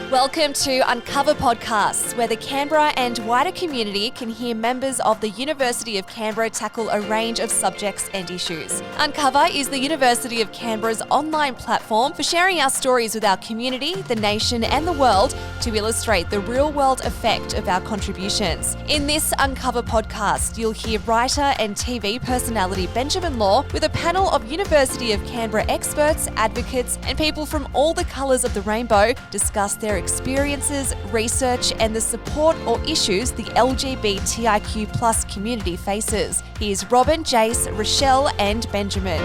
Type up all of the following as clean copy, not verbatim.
Welcome to UnCover Podcasts, where the Canberra and wider community can hear members of the University of Canberra tackle a range of subjects and issues. UnCover is the University of Canberra's online platform for sharing our stories with our community, the nation and the world to illustrate the real-world effect of our contributions. In this UnCover podcast, you'll hear writer and TV personality Benjamin Law with a panel of University of Canberra experts, advocates and people from all the colours of the rainbow discuss their experiences, research and the support or issues the LGBTIQ+ community faces. Here's Robin, Jace, Rochelle and Benjamin.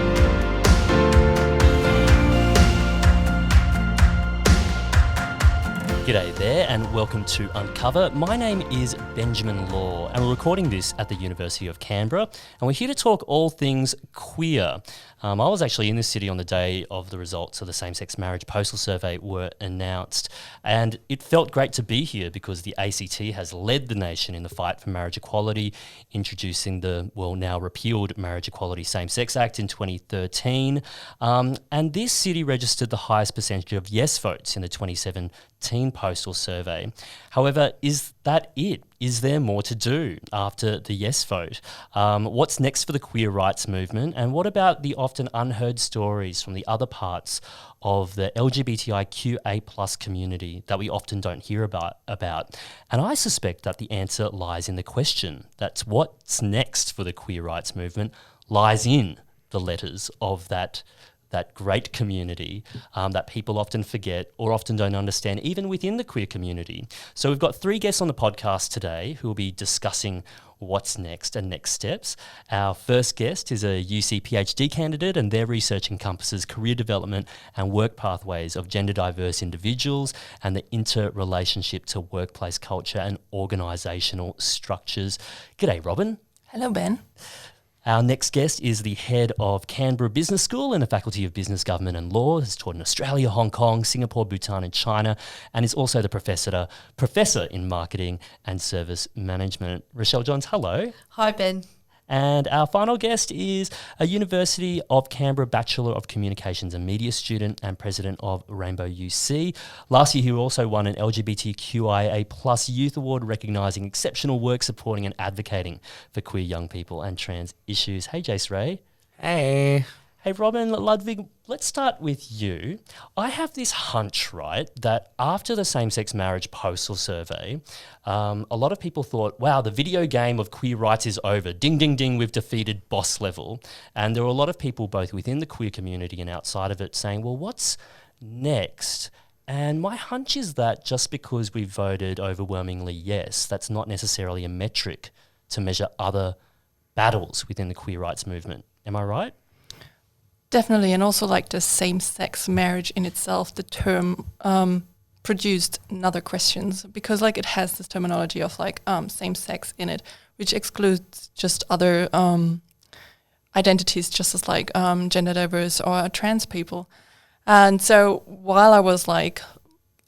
G'day there and welcome to UnCover. My name is Benjamin Law and we're recording this at the University of Canberra and we're here to talk all things queer. I was actually in the city on the day of the results of the same-sex marriage postal survey were announced, and it felt great to be here because the ACT has led the nation in the fight for marriage equality, introducing the, now repealed Marriage Equality Same-Sex Act in 2013, and this city registered the highest percentage of yes votes in the 2017 postal survey. However, is that it? Is there more to do after the yes vote? What's next for the queer rights movement? And what about the often unheard stories from the other parts of the LGBTIQA+ community that we often don't hear about? And I suspect that the answer lies in the question. That's what's next for the queer rights movement lies in the letters of that great community that people often forget or often don't understand, even within the queer community. So we've got three guests on the podcast today who will be discussing what's next and next steps. Our first guest is a UC PhD candidate and their research encompasses career development and work pathways of gender diverse individuals and the interrelationship to workplace culture and organisational structures. G'day, Robin. Hello, Ben. Our next guest is the head of Canberra Business School and the Faculty of Business, Government and Law. Has taught in Australia, Hong Kong, Singapore, Bhutan and China, and is also the professor in marketing and service management. Rochelle Johns, hello. Hi, Ben. And our final guest is a University of Canberra Bachelor of Communications and Media student and president of Rainbow UC. Last year, he also won an LGBTQIA+ Youth Award, recognising exceptional work supporting and advocating for queer young people and trans issues. Hey, Jace Ray. Hey. Hey, Robin Ludwig, let's start with you. I have this hunch, right, that after the same-sex marriage postal survey, a lot of people thought, wow, the video game of queer rights is over. Ding, ding, ding, we've defeated boss level. And there were a lot of people both within the queer community and outside of it saying, well, what's next? And my hunch is that just because we voted overwhelmingly yes, that's not necessarily a metric to measure other battles within the queer rights movement. Am I right? Definitely, and also like the same-sex marriage in itself, the term produced another questions because like it has this terminology of like same-sex in it, which excludes just other identities, just as like gender diverse or trans people. And so while I was like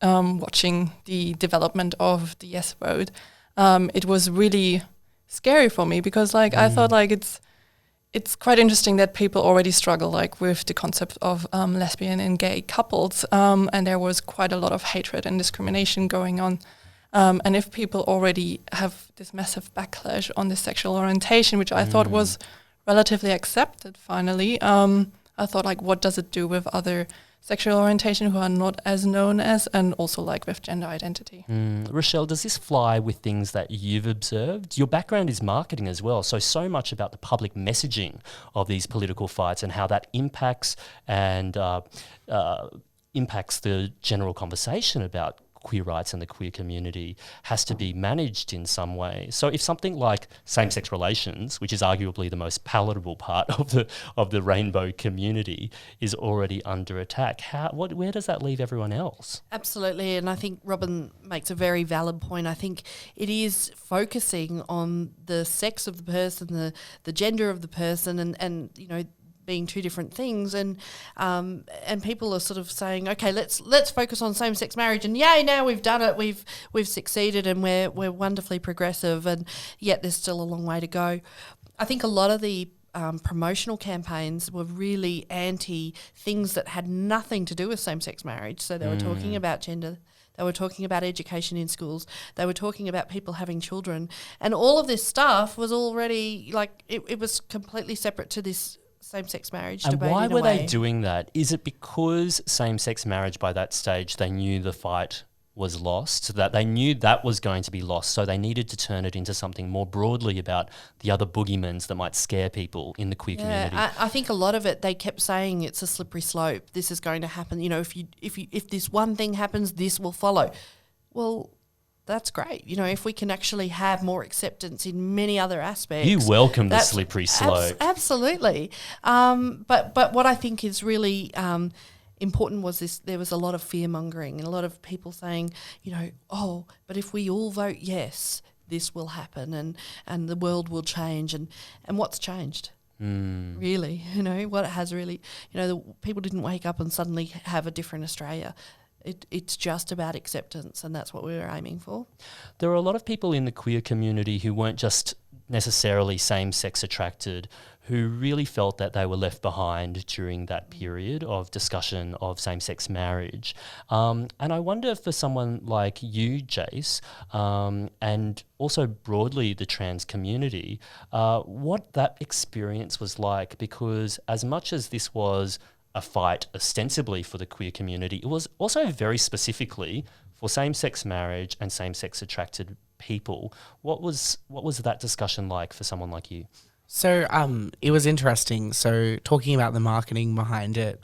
watching the development of the yes vote, it was really scary for me because like I thought like it's quite interesting that people already struggle like with the concept of lesbian and gay couples, and there was quite a lot of hatred and discrimination going on. And if people already have this massive backlash on this sexual orientation, which I thought was relatively accepted finally, I thought like, what does it do with other sexual orientation who are not as known as, and also like with gender identity. Rochelle, does this fly with things that you've observed? Your background is marketing as well, so much about the public messaging of these political fights and how that impacts and impacts the general conversation about queer rights and the queer community has to be managed in some way. So if something like same-sex relations, which is arguably the most palatable part of the rainbow community, is already under attack, where does that leave everyone else? Absolutely, and I think Robin makes a very valid point. I think it is focusing on the sex of the person, the gender of the person, and you know, being two different things, and people are sort of saying, okay, let's focus on same-sex marriage, and yay, now we've done it, we've succeeded, and we're wonderfully progressive, and yet there's still a long way to go. I think a lot of the promotional campaigns were really anti things that had nothing to do with same-sex marriage. So they were talking about gender, they were talking about education in schools, they were talking about people having children, and all of this stuff was already like it was completely separate to this same-sex marriage debate. And why in a were way. they doing that? Is it because same-sex marriage by that stage they knew the fight was lost, that they knew that was going to be lost, so they needed to turn it into something more broadly about the other boogeymans that might scare people in the queer community? I think a lot of it, they kept saying it's a slippery slope. This is going to happen. You know, if this one thing happens, this will follow. Well, that's great. You know, if we can actually have more acceptance in many other aspects. You welcome the slippery slope. Absolutely. But what I think is really important was this: there was a lot of fear mongering and a lot of people saying, you know, oh, but if we all vote yes, this will happen and the world will change. And what's changed? Really, you know, what has really, you know, the people didn't wake up and suddenly have a different Australia. It's just about acceptance, and that's what we were aiming for. There are a lot of people in the queer community who weren't just necessarily same-sex attracted, who really felt that they were left behind during that period of discussion of same-sex marriage. And I wonder for someone like you, Jace, and also broadly the trans community, what that experience was like, because as much as this was a fight ostensibly for the queer community, it was also very specifically for same-sex marriage and same-sex attracted people. What was that discussion like for someone like you? So it was interesting. So talking about the marketing behind it,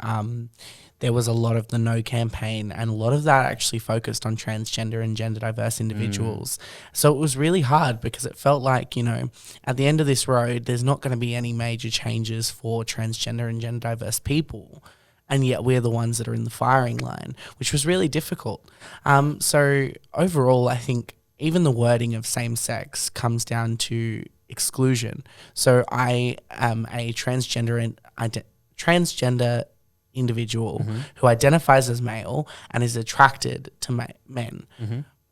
there was a lot of the No campaign, and a lot of that actually focused on transgender and gender diverse individuals. So it was really hard because it felt like, you know, at the end of this road, there's not going to be any major changes for transgender and gender diverse people. And yet we're the ones that are in the firing line, which was really difficult. So overall, I think even the wording of same sex comes down to exclusion. So I am a transgender individual who identifies as male and is attracted to men,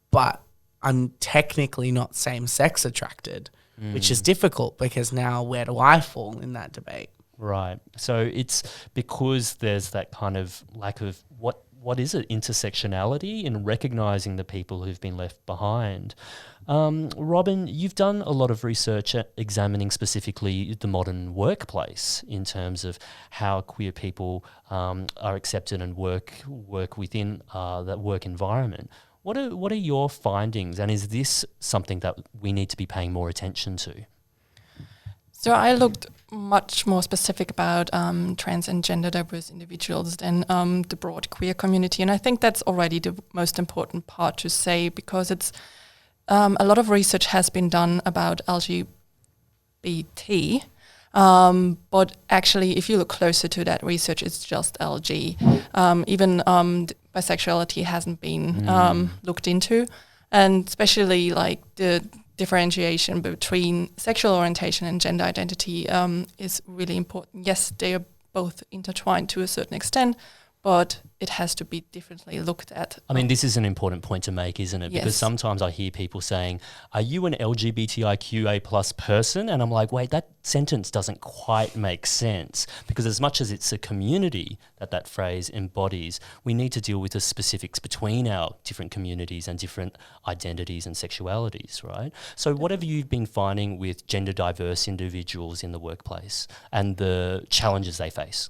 but I'm technically not same-sex attracted, which is difficult because now where do I fall in that debate? Right. So it's because there's that kind of lack of what is it, intersectionality in recognising the people who've been left behind. Robin, you've done a lot of research at examining specifically the modern workplace in terms of how queer people are accepted and work within that work environment. What are your findings, and is this something that we need to be paying more attention to? So I looked much more specific about trans and gender diverse individuals than the broad queer community. And I think that's already the most important part to say, because it's a lot of research has been done about LGBT, but actually if you look closer to that research, it's just LG. Even bisexuality hasn't been looked into, and especially like the differentiation between sexual orientation and gender identity is really important. Yes, they are both intertwined to a certain extent, but it has to be differently looked at. I mean, this is an important point to make, isn't it? Yes. Because sometimes I hear people saying, are you an LGBTIQA plus person? And I'm like, wait, that sentence doesn't quite make sense. Because as much as it's a community that phrase embodies, we need to deal with the specifics between our different communities and different identities and sexualities, right? So what have you been finding with gender diverse individuals in the workplace and the challenges they face?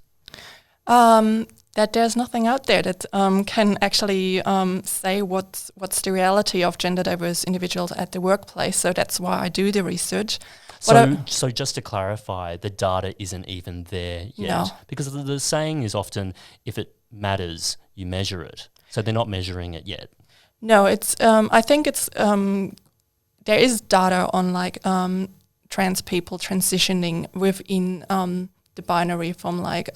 That there's nothing out there that can actually say what's the reality of gender diverse individuals at the workplace. So that's why I do the research. So just to clarify, the data isn't even there yet. No. Because the saying is often, if it matters, you measure it. So they're not measuring it yet. No, it's. I think it's. There is data on like trans people transitioning within the binary from like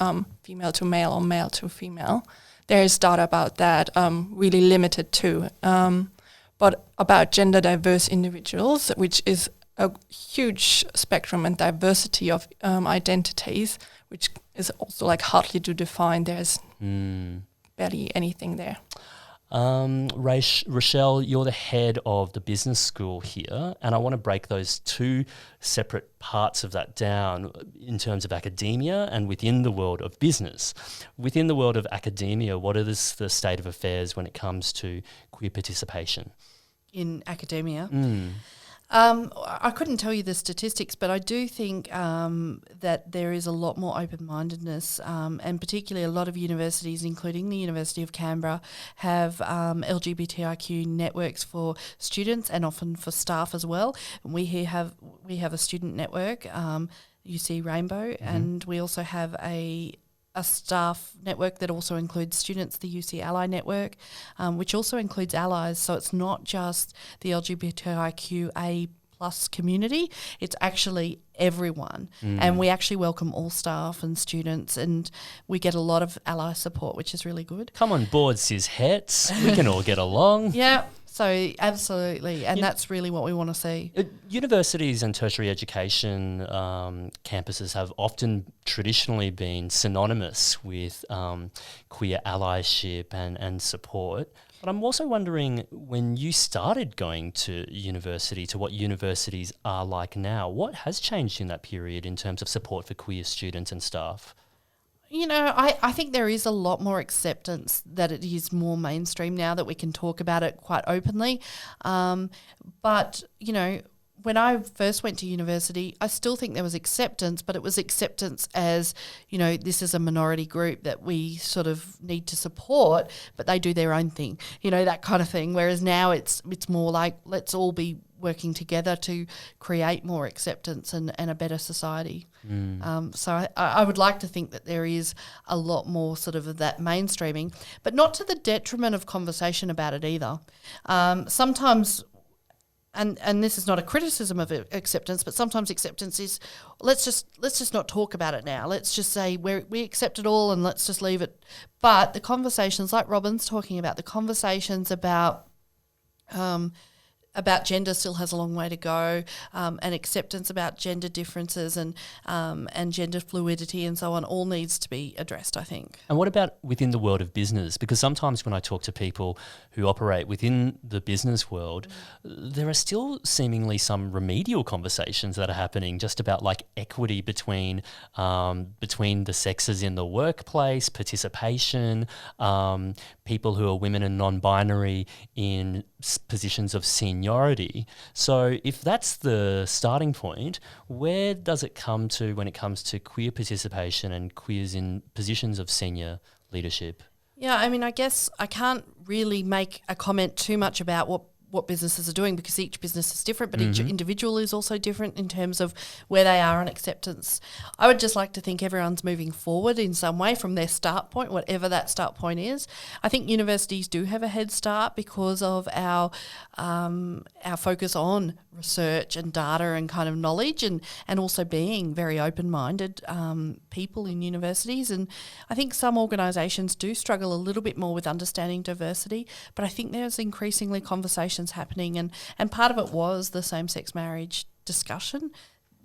female to male or male to female. There is data about that, really limited too. But about gender diverse individuals, which is a huge spectrum and diversity of identities, which is also like hardly to define. There's barely anything there. Rochelle, you're the head of the business school here, and I want to break those two separate parts of that down in terms of academia and within the world of business. Within the world of academia, what is the state of affairs when it comes to queer participation? In academia? I couldn't tell you the statistics, but I do think that there is a lot more open-mindedness, and particularly a lot of universities, including the University of Canberra, have LGBTIQ networks for students and often for staff as well. And we have a student network, UC Rainbow, and we also have a staff network that also includes students, the UC Ally network, which also includes allies. So it's not just the LGBTIQA plus community, it's actually everyone. And we actually welcome all staff and students, and we get a lot of ally support, which is really good. Come on board, cis hets. We can all get along. Yeah. So absolutely, and that's really what we want to see. Universities and tertiary education campuses have often traditionally been synonymous with queer allyship and support. But I'm also wondering, when you started going to university, to what universities are like now, what has changed in that period in terms of support for queer students and staff? You know, I think there is a lot more acceptance that it is more mainstream now, that we can talk about it quite openly. But, you know, when I first went to university, I still think there was acceptance, but it was acceptance as, you know, this is a minority group that we sort of need to support, but they do their own thing, you know, that kind of thing. Whereas now it's more like, let's all be working together to create more acceptance and a better society. So I would like to think that there is a lot more sort of that mainstreaming, but not to the detriment of conversation about it either. Sometimes, and this is not a criticism of acceptance, but sometimes acceptance is, let's just not talk about it now. Let's just say we accept it all and let's just leave it. But the conversations, like Robin's talking about, the conversations about gender still has a long way to go, and acceptance about gender differences and gender fluidity and so on all needs to be addressed, I think. And what about within the world of business? Because sometimes when I talk to people who operate within the business world, there are still seemingly some remedial conversations that are happening just about like equity between the sexes in the workplace, participation, people who are women and non-binary in positions of seniority. So if that's the starting point, where does it come to when it comes to queer participation and queers in positions of senior leadership? Yeah, I mean, I guess I can't really make a comment too much about what businesses are doing because each business is different, but each individual is also different in terms of where they are on acceptance. I would just like to think everyone's moving forward in some way from their start point, whatever that start point is. I think universities do have a head start because of our focus on research and data and kind of knowledge and also being very open-minded people in universities. And I think some organisations do struggle a little bit more with understanding diversity, but I think there's increasingly conversations happening, and part of it was the same-sex marriage discussion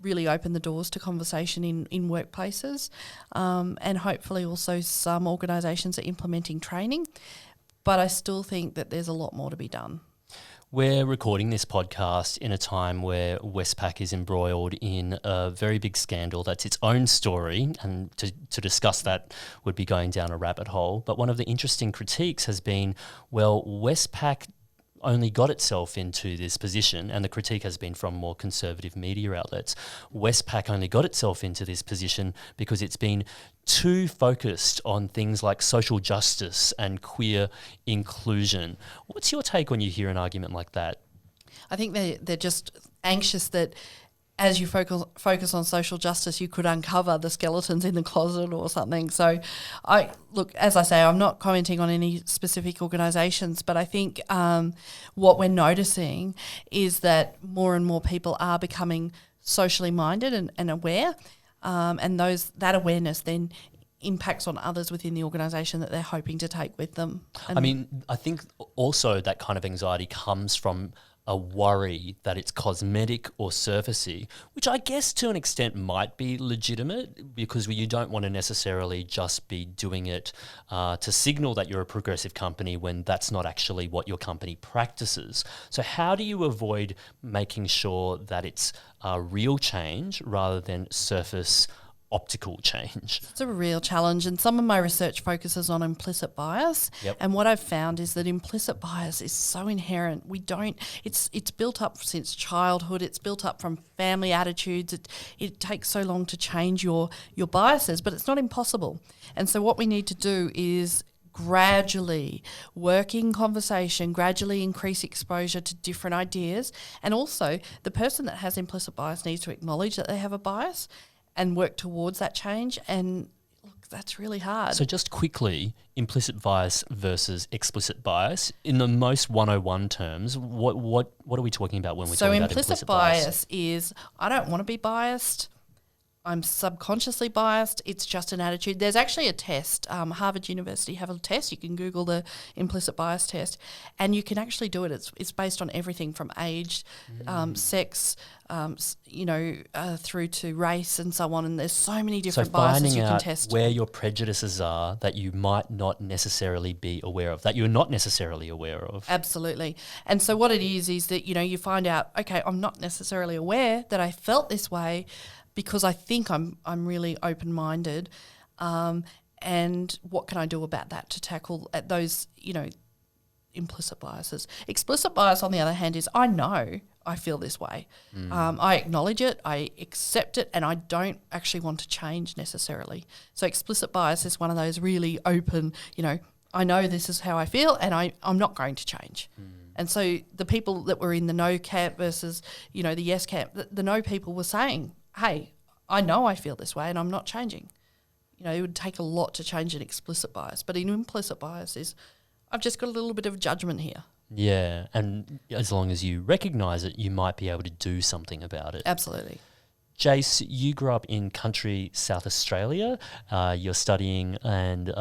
really opened the doors to conversation in workplaces, and hopefully also some organisations are implementing training, but I still think that there's a lot more to be done. We're recording this podcast in a time where Westpac is embroiled in a very big scandal that's its own story, and to discuss that would be going down a rabbit hole. But one of the interesting critiques has been, well, Westpac only got itself into this position, and the critique has been from more conservative media outlets. Westpac only got itself into this position because it's been too focused on things like social justice and queer inclusion. What's your take when you hear an argument like that? I think they're just anxious that as you focus on social justice, you could uncover the skeletons in the closet or something. So, as I say, I'm not commenting on any specific organisations, but I think what we're noticing is that more and more people are becoming socially minded and aware, and that awareness then impacts on others within the organisation that they're hoping to take with them. I mean, I think also that kind of anxiety comes from a worry that it's cosmetic or surfacey, which I guess to an extent might be legitimate, because you don't want to necessarily just be doing it to signal that you're a progressive company when that's not actually what your company practices. So how do you avoid making sure that it's real change rather than surface optical change? It's a real challenge, and some of my research focuses on implicit bias. Yep. And what I've found is that implicit bias is so inherent. It's built up since childhood. It's built up from family attitudes. It takes so long to change your biases, but it's not impossible. And so what we need to do is gradually work in conversation, gradually increase exposure to different ideas. And also, the person that has implicit bias needs to acknowledge that they have a bias and work towards that change. And look, that's really hard. So just quickly, implicit bias versus explicit bias. In the most 101 terms, what are we talking about when we're talking about implicit bias? Bias is, I don't want to be biased. I'm subconsciously biased. It's just an attitude. There's actually a test. Harvard University have a test. You can Google the implicit bias test, and you can actually do it. It's based on everything from age, sex, through to race and so on. And there's so many different biases you can test. Where your prejudices are that you might not necessarily be aware of, that you're not necessarily aware of. Absolutely. And so what it is that, you find out, okay, I'm not necessarily aware that I felt this way, because I think I'm really open-minded, and what can I do about that to tackle at those, implicit biases. Explicit bias, on the other hand, is I know I feel this way. I acknowledge it, I accept it, and I don't actually want to change necessarily. So explicit bias is one of those really open, I know this is how I feel, and I'm not going to change. And so the people that were in the no camp versus, the yes camp, the no people were saying, hey, I know I feel this way and I'm not changing. It would take a lot to change an explicit bias. But an implicit bias is, I've just got a little bit of judgment here. Yeah, and as long as you recognise it, you might be able to do something about it. Absolutely. Jace, you grew up in country South Australia. You're studying and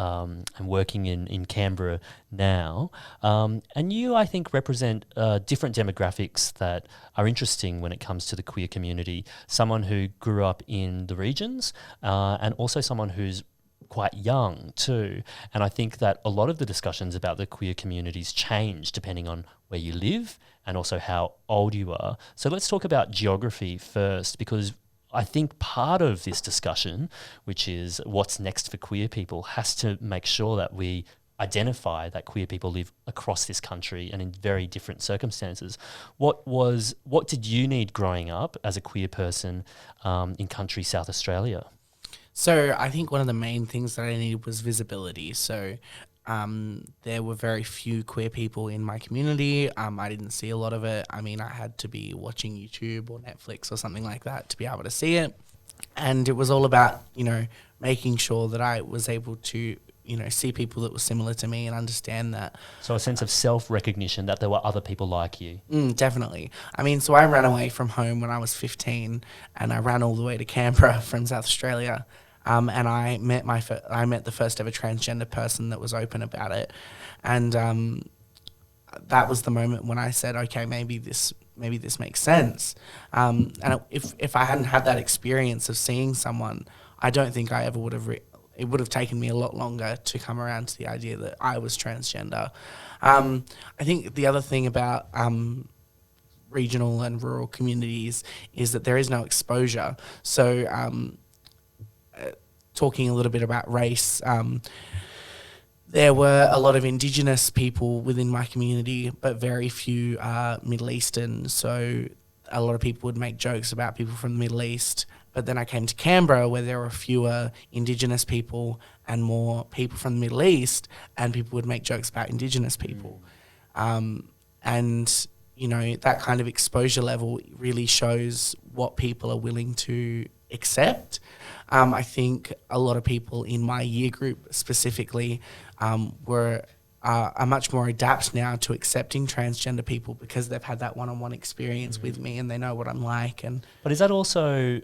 working in Canberra now. And you, I think, represent different demographics that are interesting when it comes to the queer community. Someone who grew up in the regions and also someone who's quite young too. And I think that a lot of the discussions about the queer communities change depending on where you live and also how old you are. So let's talk about geography first, because I think part of this discussion, which is what's next for queer people, has to make sure that we identify that queer people live across this country and in very different circumstances. What did you need growing up as a queer person in country South Australia? So I think one of the main things that I needed was visibility. So there were very few queer people in my community. I didn't see a lot of it. I mean, I had to be watching YouTube or Netflix or something like that to be able to see it. And it was all about, making sure that I was able to, see people that were similar to me and understand that. So a sense of self-recognition that there were other people like you. Definitely. I mean, so I ran away from home when I was 15 and I ran all the way to Canberra from South Australia. And I met the first ever transgender person that was open about it, and that was the moment when I said, okay, maybe this makes sense. And if I hadn't had that experience of seeing someone, I don't think I ever would have. It would have taken me a lot longer to come around to the idea that I was transgender. I think the other thing about regional and rural communities is that there is no exposure. So. Talking a little bit about race, there were a lot of Indigenous people within my community, but very few Middle Eastern. So a lot of people would make jokes about people from the Middle East. But then I came to Canberra, where there were fewer Indigenous people and more people from the Middle East, and people would make jokes about Indigenous people. And, that kind of exposure level really shows what people are willing to accept. I think a lot of people in my year group specifically are much more adept now to accepting transgender people because they've had that one-on-one experience with me and they know what I'm like. But is that also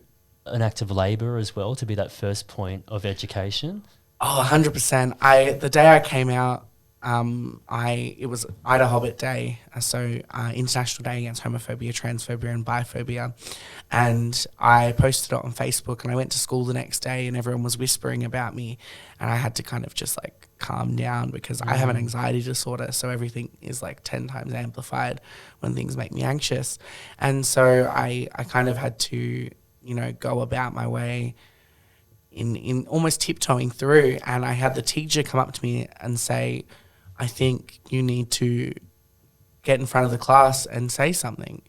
an act of labour as well, to be that first point of education? Oh, 100%. The day I came out, it was Ida Hobbit Day, International Day Against Homophobia, Transphobia and Biphobia, and I posted it on Facebook, and I went to school the next day and everyone was whispering about me, and I had to kind of just like calm down because I have an anxiety disorder, so everything is like 10 times amplified when things make me anxious. And so I kind of had to, go about my way in almost tiptoeing through, and I had the teacher come up to me and say, I think you need to get in front of the class and say something.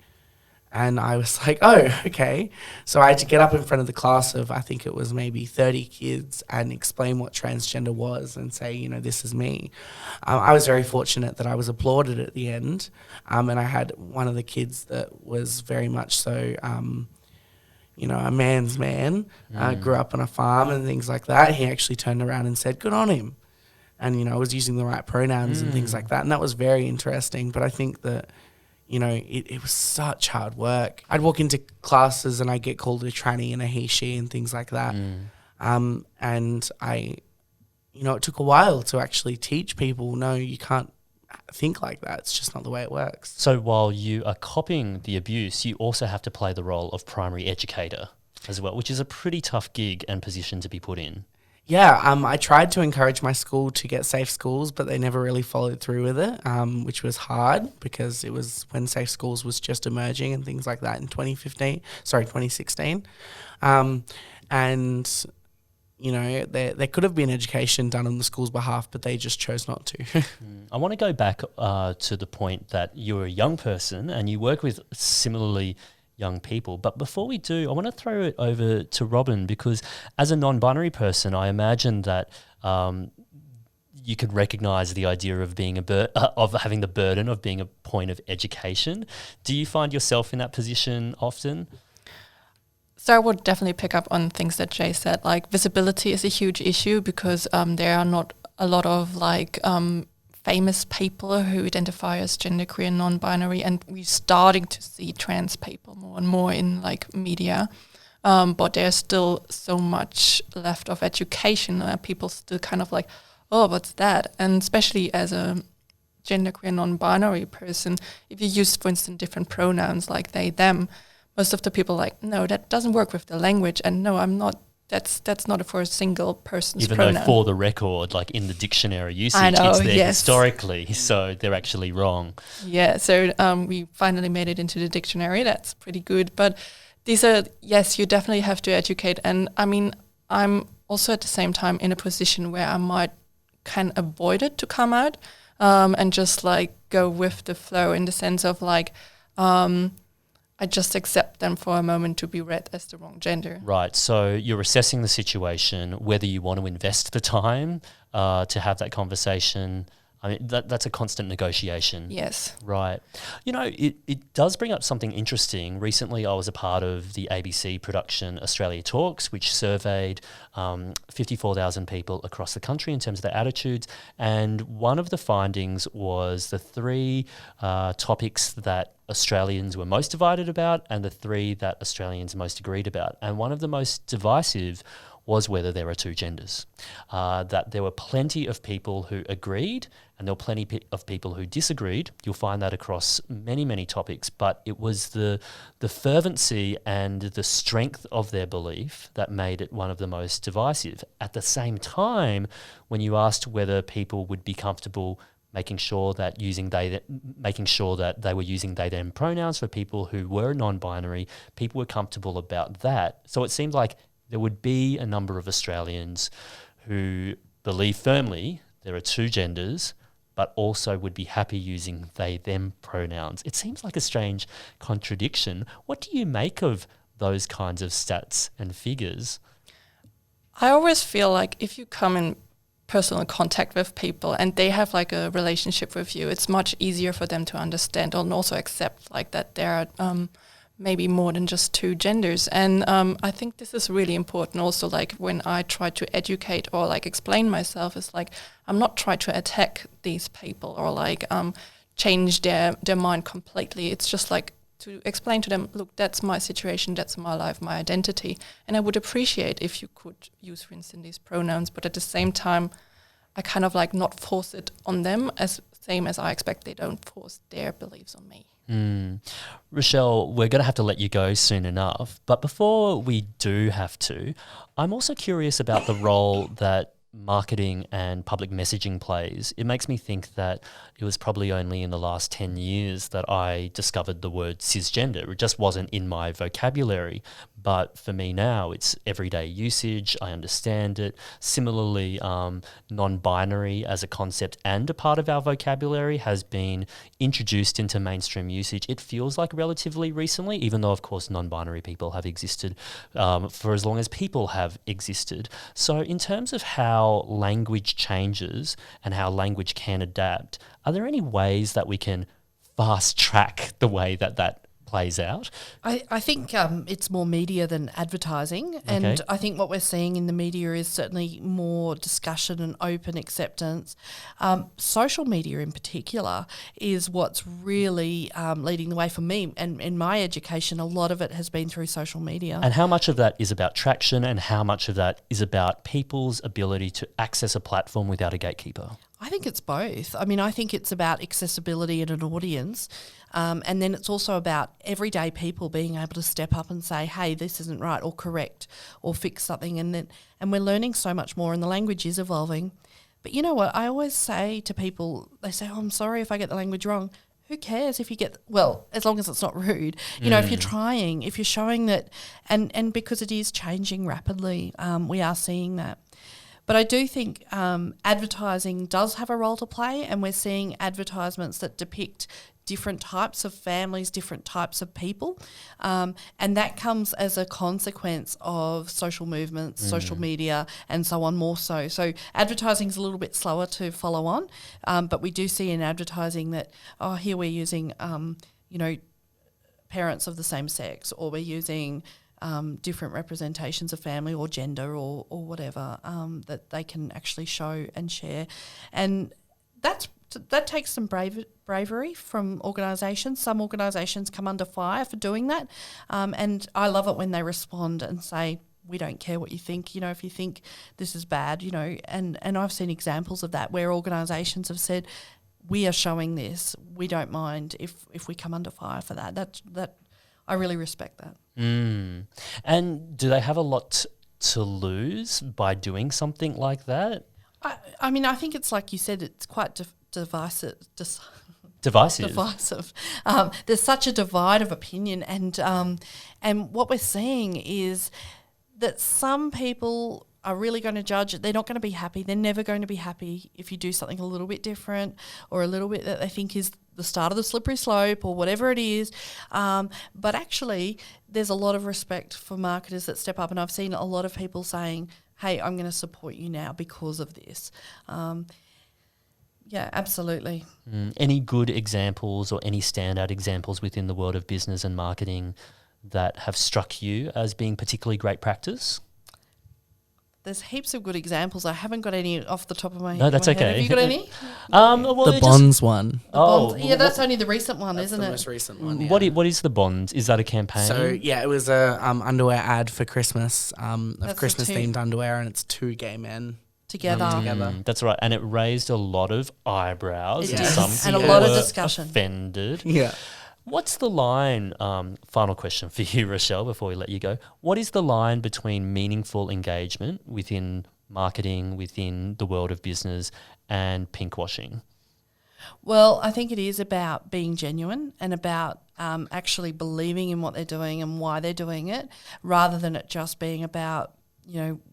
And I was like, oh, okay. So I had to get up in front of the class of, I think it was maybe 30 kids, and explain what transgender was and say, this is me. I was very fortunate that I was applauded at the end. And I had one of the kids that was very much so, a man's man, grew up on a farm and things like that. He actually turned around and said, good on him. And, I was using the right pronouns and things like that. And that was very interesting. But I think that, it was such hard work. I'd walk into classes and I'd get called a tranny and a he, she and things like that. And I, it took a while to actually teach people, no, you can't think like that. It's just not the way it works. So while you are copying the abuse, you also have to play the role of primary educator as well, which is a pretty tough gig and position to be put in. Yeah, I tried to encourage my school to get safe schools, but they never really followed through with it, which was hard because it was when safe schools was just emerging and things like that in 2016. And, there could have been education done on the school's behalf, but they just chose not to. I want to go back to the point that you're a young person and you work with similarly young people. But before we do, I want to throw it over to Robin, because as a non-binary person, I imagine that you could recognise the idea of being of having the burden of being a point of education. Do you find yourself in that position often? So I would definitely pick up on things that Jay said. Like visibility is a huge issue because there are not a lot of famous people who identify as genderqueer and non-binary, and we're starting to see trans people more and more in media, but there's still so much left of education. People still kind of like, oh, what's that? And especially as a genderqueer non-binary person, if you use, for instance, different pronouns like they, them, most of the people like, no, that doesn't work with the language, and no, I'm not. That's not for a single person's pronoun. Even though for the record, like in the dictionary usage, it's there historically, so they're actually wrong. Yeah, so we finally made it into the dictionary. That's pretty good. But these are, yes, you definitely have to educate. And I mean, I'm also at the same time in a position where I can avoid it to come out and just go with the flow in the sense of I just accept them for a moment to be read as the wrong gender. Right. So you're assessing the situation, whether you want to invest the time to have that conversation. I mean, that's a constant negotiation. Yes. Right. It does bring up something interesting. Recently, I was a part of the ABC production Australia Talks, which surveyed 54,000 people across the country in terms of their attitudes. And one of the findings was the three topics that Australians were most divided about and the three that Australians most agreed about. And one of the most divisive was whether there are two genders. That there were plenty of people who agreed and there were plenty of people who disagreed. You'll find that across many, many topics, but it was the fervency and the strength of their belief that made it one of the most divisive. At the same time, when you asked whether people would be comfortable making sure that they were using they them pronouns for people who were non-binary, people were comfortable about that. So it seemed like there would be a number of Australians who believe firmly there are two genders, but also would be happy using they them pronouns. It seems like a strange contradiction. What do you make of those kinds of stats and figures? I always feel like if you come in personal contact with people and they have a relationship with you, it's much easier for them to understand and also accept that there are maybe more than just two genders. And I think this is really important also, when I try to educate or explain myself, it's I'm not trying to attack these people or change their mind completely. It's just to explain to them, look, that's my situation, that's my life, my identity. And I would appreciate if you could use, for instance, these pronouns, but at the same time, I kind of like not force it on them as same as I expect they don't force their beliefs on me. Rochelle, we're going to have to let you go soon enough. But before we do have to, I'm also curious about the role that marketing and public messaging plays. It makes me think that it was probably only in the last 10 years that I discovered the word cisgender. It just wasn't in my vocabulary. But for me now, it's everyday usage. I understand it. Similarly, non-binary as a concept and a part of our vocabulary has been introduced into mainstream usage. It feels like relatively recently, even though, of course, non-binary people have existed for as long as people have existed. So in terms of how language changes and how language can adapt, are there any ways that we can fast track the way that that plays out? I think it's more media than advertising, and Okay. I think what we're seeing in the media is certainly more discussion and open acceptance. Social media in particular is what's really leading the way for me, and in my education a lot of it has been through social media. And how much of that is about traction and how much of that is about people's ability to access a platform without a gatekeeper? I think it's both. I mean, I think it's about accessibility and an audience. And then it's also about everyday people being able to step up and say, hey, this isn't right, or correct, or fix something. And we're learning so much more, and the language is evolving. But you know what? I always say to people, they say, oh, I'm sorry if I get the language wrong. Who cares if you get, well, as long as it's not rude. You know, if you're trying, if you're showing that, and because it is changing rapidly, we are seeing that. But I do think advertising does have a role to play, and we're seeing advertisements that depict different types of families, different types of people, and that comes as a consequence of social movements, social media, and so on more so. So advertising is a little bit slower to follow on, but we do see in advertising that, oh, here we're using, parents of the same sex, or we're using different representations of family or gender or whatever that they can actually show and share. And that takes some bravery from organisations. Some organisations come under fire for doing that, and I love it when they respond and say, we don't care what you think, if you think this is bad, and I've seen examples of that where organisations have said, we are showing this, we don't mind if we come under fire for that. That I really respect that. And do they have a lot to lose by doing something like that? I mean, I think it's like you said, it's quite divisive. Divisive. There's such a divide of opinion, and what we're seeing is that some people are really going to judge it. They're not going to be happy. They're never going to be happy if you do something a little bit different or a little bit that they think is the start of the slippery slope or whatever it is. But actually, there's a lot of respect for marketers that step up, and I've seen a lot of people saying, hey, I'm going to support you now because of this. Yeah, absolutely. Any good examples or any standout examples within the world of business and marketing that have struck you as being particularly great practice? There's heaps of good examples. I haven't got any off the top of my head. No, that's okay. Have you got any? The bonds one. Yeah, that's only the recent one, isn't the it? most recent one. Yeah. What is the bond? Is that a campaign? So yeah, it was a underwear ad for Christmas, That's the of Christmas themed underwear, and it's two gay men Together. That's right, and it raised a lot of eyebrows. It and did. some And a lot of were discussion. Offended. Yeah. What's the line, final question for you, Rochelle, before we let you go. What is the line between meaningful engagement within marketing, within the world of business, and pinkwashing? Well, I think it is about being genuine and about actually believing in what they're doing and why they're doing it, rather than it just being about,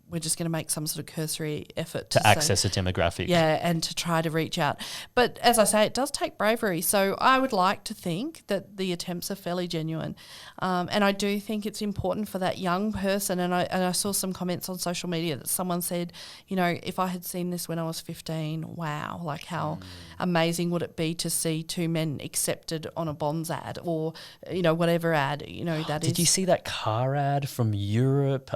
we're just going to make some sort of cursory effort To say, access a demographic. yeah, and to try to reach out. But as I say, it does take bravery. So I would like to think that the attempts are fairly genuine. And I do think it's important for that young person. And I saw some comments on social media that someone said, if I had seen this when I was 15, wow, like how amazing would it be to see two men accepted on a bonds ad or, whatever ad, that is. Did you see that car ad from Europe?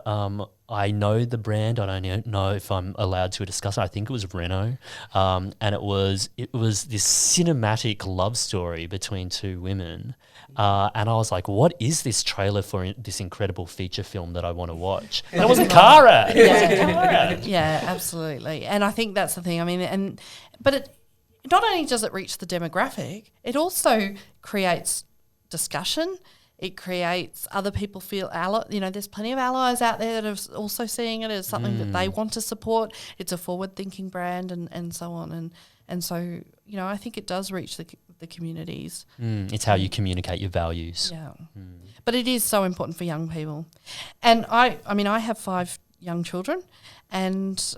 I know the brand. I don't know if I'm allowed to discuss it. I think it was Renault, and it was this cinematic love story between two women. And I was like, what is this trailer for this incredible feature film that I want to watch? And it was a car ad. It was a car ad. Yeah, absolutely. And I think that's the thing. I mean, but it not only does it reach the demographic, it also creates discussion. It creates other people feel there's plenty of allies out there that are also seeing it as something that they want to support. It's a forward-thinking brand and so on. And so, I think it does reach the communities. It's how you communicate your values. Yeah. But it is so important for young people. And I have 5 young children, and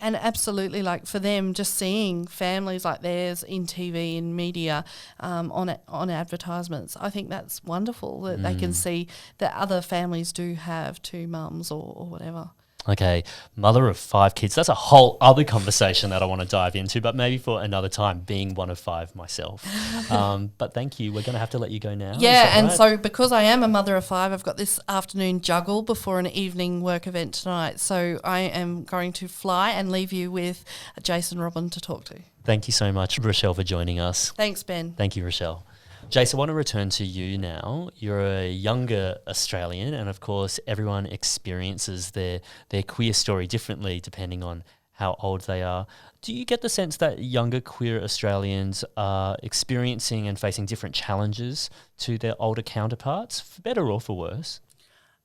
absolutely, like, for them, just seeing families like theirs in TV, in media, on advertisements, I think that's wonderful that they can see that other families do have 2 mums or whatever. Okay, mother of 5 kids. That's a whole other conversation that I want to dive into, but maybe for another time, being one of 5 myself. But thank you. We're going to have to let you go now. Yeah, and so because I am a mother of 5, I've got this afternoon juggle before an evening work event tonight. So I am going to fly and leave you with Jason Robin to talk to. Thank you so much, Rochelle, for joining us. Thanks, Ben. Thank you, Rochelle. Jace, I want to return to you now. You're a younger Australian, and of course, everyone experiences their queer story differently depending on how old they are. Do you get the sense that younger queer Australians are experiencing and facing different challenges to their older counterparts, for better or for worse?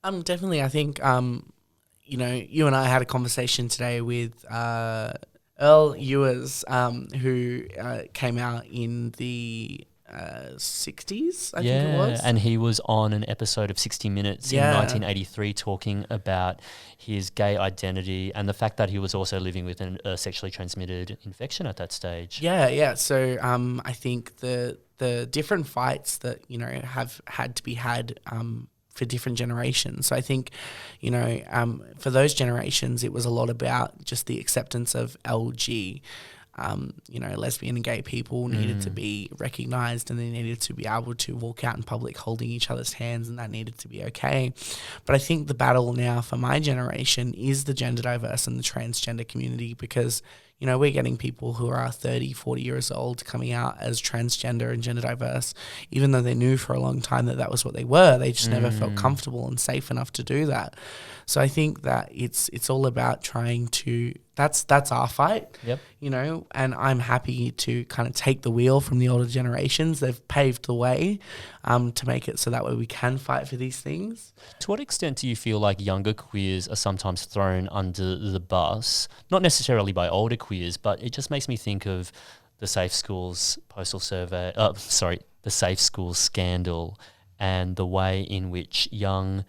Definitely. I think, you and I had a conversation today with Earl Ewers, who came out in the 60s, I think it was. And he was on an episode of 60 Minutes in 1983 talking about his gay identity and the fact that he was also living with a sexually transmitted infection at that stage. Yeah. So I think the different fights that, have had to be had for different generations. So I think, for those generations, it was a lot about just the acceptance of LG. Lesbian and gay people needed to be recognised, and they needed to be able to walk out in public holding each other's hands, and that needed to be okay. But I think the battle now for my generation is the gender diverse and the transgender community, because we're getting people who are 30, 40 years old coming out as transgender and gender diverse, even though they knew for a long time that was what they were. They just never felt comfortable and safe enough to do that. So I think that it's all about trying to, that's our fight, and I'm happy to kind of take the wheel from the older generations. They've paved the way to make it so that way we can fight for these things. To what extent do you feel like younger queers are sometimes thrown under the bus, not necessarily by older queers, but it just makes me think of the Safe Schools postal survey, the Safe Schools scandal, and the way in which young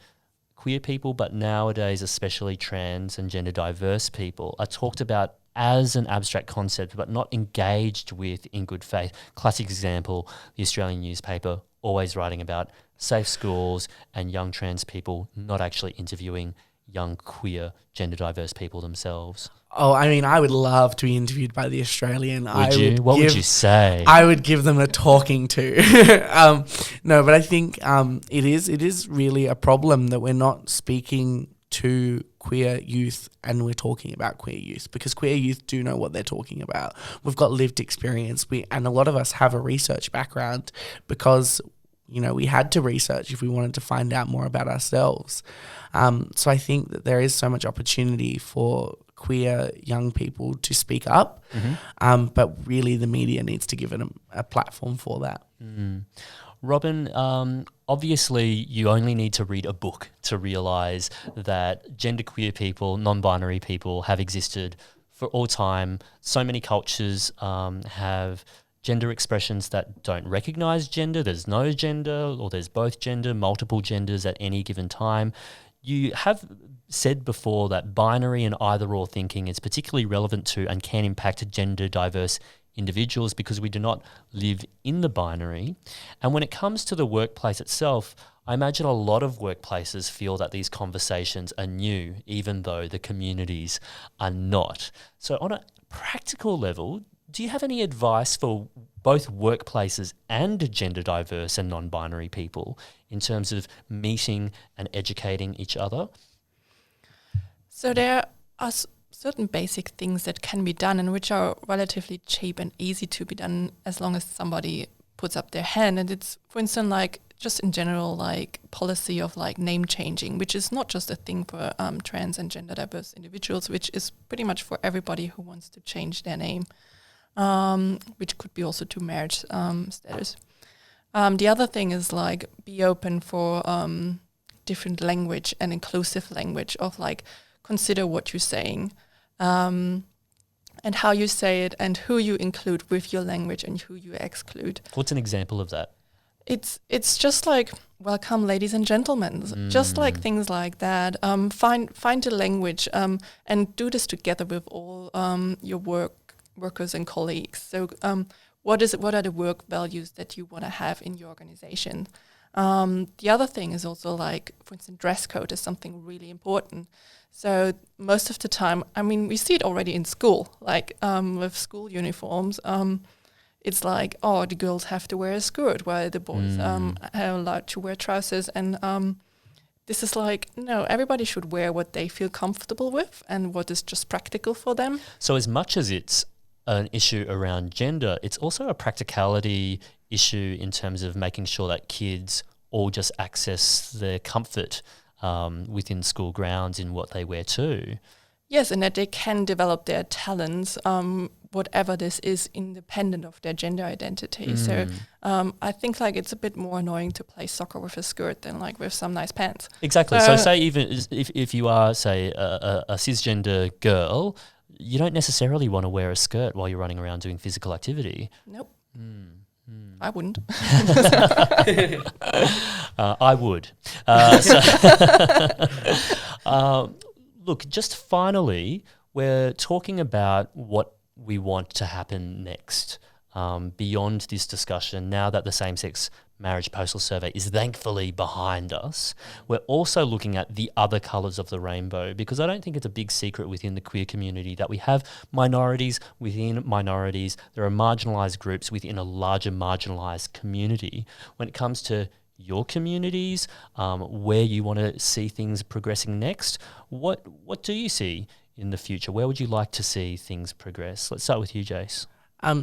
queer people, but nowadays especially trans and gender diverse people, are talked about as an abstract concept but not engaged with in good faith. Classic example, the Australian newspaper always writing about safe schools and young trans people, not actually interviewing young queer gender diverse people themselves. Oh, I mean, I would love to be interviewed by the Australian. What would you say? I would give them a talking to. No, but I think it is really a problem that we're not speaking to queer youth and we're talking about queer youth, because queer youth do know what they're talking about. We've got lived experience, and a lot of us have a research background because we had to research if we wanted to find out more about ourselves. So I think that there is so much opportunity for queer young people to speak up, but really the media needs to give it a platform for that. Robin, obviously you only need to read a book to realise that genderqueer people, non-binary people have existed for all time. So many cultures have gender expressions that don't recognise gender. There's no gender, or there's both gender, multiple genders at any given time. You have said before that binary and either-or thinking is particularly relevant to and can impact gender diverse individuals because we do not live in the binary. And when it comes to the workplace itself, I imagine a lot of workplaces feel that these conversations are new, even though the communities are not. So on a practical level, do you have any advice for both workplaces and gender diverse and non-binary people in terms of meeting and educating each other? So there are certain basic things that can be done and which are relatively cheap and easy to be done as long as somebody puts up their hand. And it's, for instance, like just in general, like policy of like name changing, which is not just a thing for trans and gender diverse individuals, which is pretty much for everybody who wants to change their name, which could be also to marriage status. The other thing is like be open for different language and inclusive language of like consider what you're saying and how you say it and who you include with your language and who you exclude. What's an example of that? It's just like welcome, ladies and gentlemen, just like things like that. Find a language and do this together with all your workers and colleagues. So what are the work values that you want to have in your organization? The other thing is also like, for instance, dress code is something really important. So most of the time, I mean, we see it already in school, like with school uniforms. It's like, oh, the girls have to wear a skirt while the boys are allowed to wear trousers. And this is like, no, everybody should wear what they feel comfortable with and what is just practical for them. So as much as it's an issue around gender, it's also a practicality issue in terms of making sure that kids all just access their comfort within school grounds in what they wear too. Yes, and that they can develop their talents, whatever this is, independent of their gender identity. So I think like it's a bit more annoying to play soccer with a skirt than like with some nice pants. Exactly. So say even if you are, say, a cisgender girl, you don't necessarily want to wear a skirt while you're running around doing physical activity. Nope. I wouldn't. I would. Look, just finally, we're talking about what we want to happen next beyond this discussion. Now that the same-sex marriage postal survey is thankfully behind us, we're also looking at the other colours of the rainbow, because I don't think it's a big secret within the queer community that we have minorities within minorities. There are marginalised groups within a larger marginalised community. When it comes to your communities, where you want to see things progressing next, what do you see in the future? Where would you like to see things progress? Let's start with you, Jace.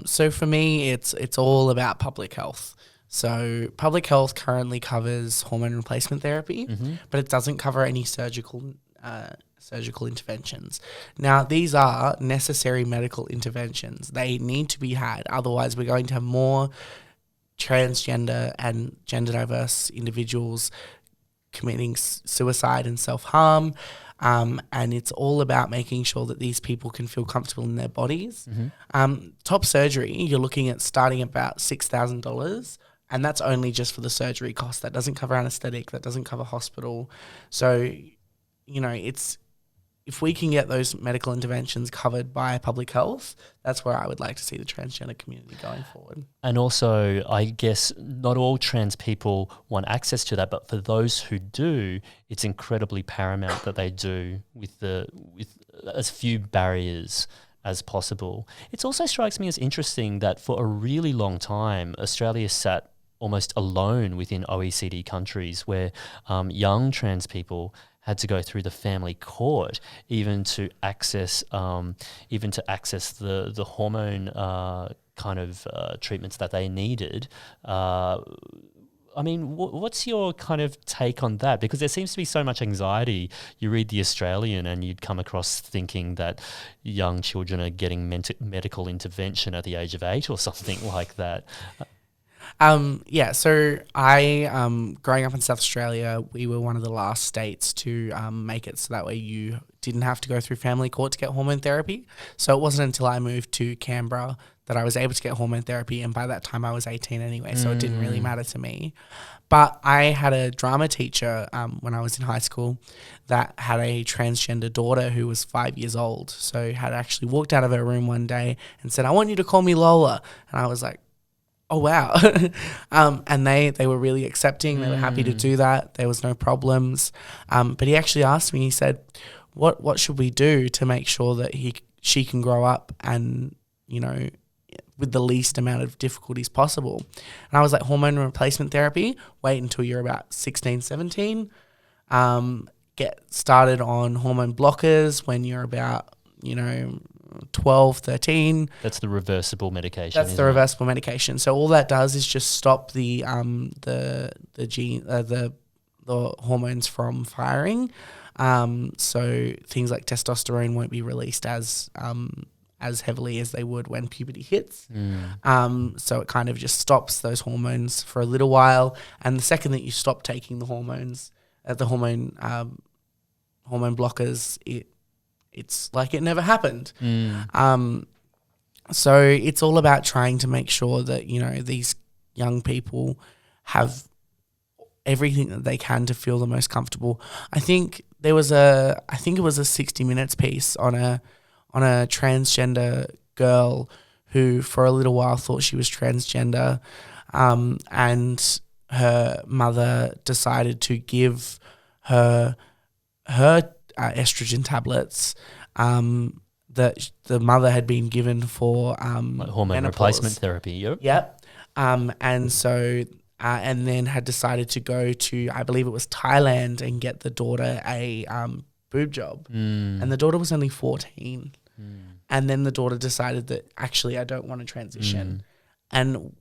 So for me, it's all about public health. So public health currently covers hormone replacement therapy, but it doesn't cover any surgical interventions. Now, these are necessary medical interventions. They need to be had. Otherwise, we're going to have more transgender and gender diverse individuals committing suicide and self-harm. And it's all about making sure that these people can feel comfortable in their bodies. Top surgery, you're looking at starting about $6,000. And that's only just for the surgery cost. That doesn't cover anesthetic. That doesn't cover hospital. So, you know, if we can get those medical interventions covered by public health, that's where I would like to see the transgender community going forward. And also, I guess not all trans people want access to that, but for those who do, it's incredibly paramount that they do with as few barriers as possible. It also strikes me as interesting that for a really long time, Australia sat almost alone within OECD countries where young trans people had to go through the family court even to access the hormone kind of treatments that they needed. I mean, what's your kind of take on that? Because there seems to be so much anxiety. You read The Australian and you'd come across thinking that young children are getting medical intervention at the age of 8 or something like that. So I, growing up in South Australia, we were one of the last states to make it so that way you didn't have to go through family court to get hormone therapy. So it wasn't until I moved to Canberra that I was able to get hormone therapy, and by that time I was 18 anyway, so it didn't really matter to me. But I had a drama teacher when I was in high school that had a transgender daughter who was 5 years old. So had actually walked out of her room one day and said, "I want you to call me Lola." And I was like, oh, wow. And they were really accepting. They were happy to do that. There was no problems. But he actually asked me, he said, what should we do to make sure that she can grow up and, you know, with the least amount of difficulties possible? And I was like, hormone replacement therapy, wait until you're about 16, 17. get started on hormone blockers when you're about, 12, 13. That's the reversible medication. That's the reversible medication. So all that does is just stop the hormones from firing. So things like testosterone won't be released as heavily as they would when puberty hits. So it kind of just stops those hormones for a little while. And the second that you stop taking the hormones, hormone blockers, it's like it never happened. So it's all about trying to make sure that, these young people have everything that they can to feel the most comfortable. I think it was a 60 Minutes piece on a transgender girl who for a little while thought she was transgender, and her mother decided to give her estrogen tablets that the mother had been given for like hormone menopause. replacement therapy. Yep. And so and then had decided to go to, I believe it was Thailand, and get the daughter a boob job. And the daughter was only 14. And then the daughter decided that actually I don't want to transition. And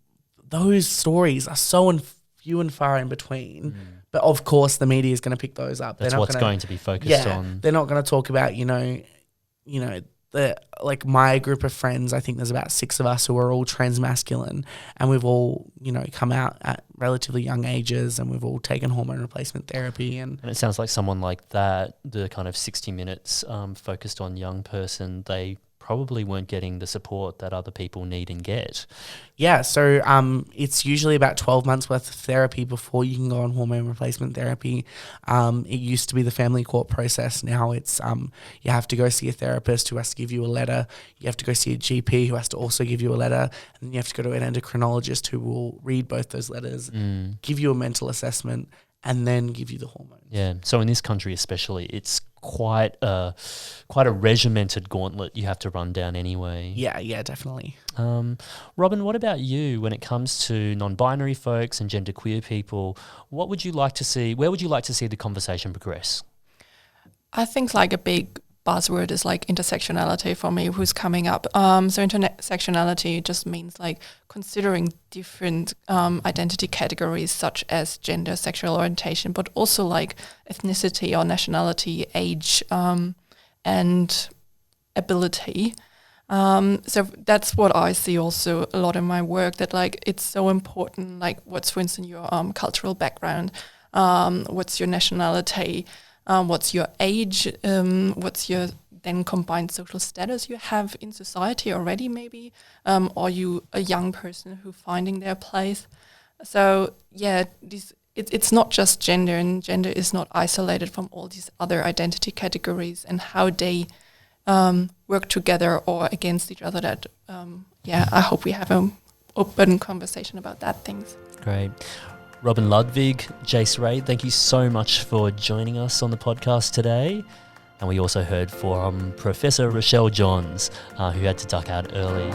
those stories are so few and far in between. But of course, the media is going to pick those up. That's what's going to be focused on. They're not going to talk about, like my group of friends. I think there's about 6 of us who are all transmasculine, and we've all, come out at relatively young ages, and we've all taken hormone replacement therapy. And it sounds like someone like that, the kind of 60 Minutes focused on young person, they probably weren't getting the support that other people need and get. Yeah, so it's usually about 12 months worth of therapy before you can go on hormone replacement therapy. It used to be the family court process. Now it's you have to go see a therapist who has to give you a letter. You have to go see a GP who has to also give you a letter. And then you have to go to an endocrinologist who will read both those letters, give you a mental assessment, and then give you the hormones. Yeah. So in this country especially, it's quite a regimented gauntlet you have to run down anyway. Yeah, definitely. Robin, what about you when it comes to non-binary folks and genderqueer people? What would you like to see? Where would you like to see the conversation progress? I think like a big buzzword is like intersectionality for me, who's coming up. So intersectionality just means like considering different identity categories such as gender, sexual orientation, but also like ethnicity or nationality, age, and ability. So that's what I see also a lot in my work, that like it's so important, like what's, for instance, your cultural background, what's your nationality, what's your age, what's your then combined social status you have in society already maybe, or you a young person who finding their place. So yeah, it's not just gender, and gender is not isolated from all these other identity categories and how they work together or against each other. That I hope we have an open conversation about that things. Great. Robin Ludwig, Jace Ray, thank you so much for joining us on the podcast today. And we also heard from Professor Rochelle Johns, who had to duck out early.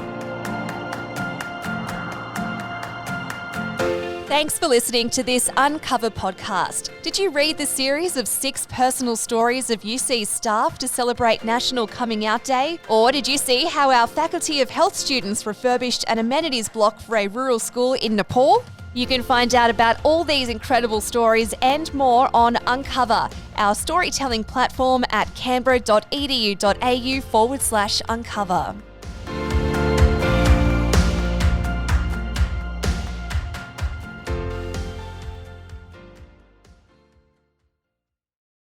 Thanks for listening to this UnCover podcast. Did you read the series of 6 personal stories of UC's staff to celebrate National Coming Out Day? Or did you see how our Faculty of Health students refurbished an amenities block for a rural school in Nepal? You can find out about all these incredible stories and more on UnCover, our storytelling platform at canberra.edu.au/uncover.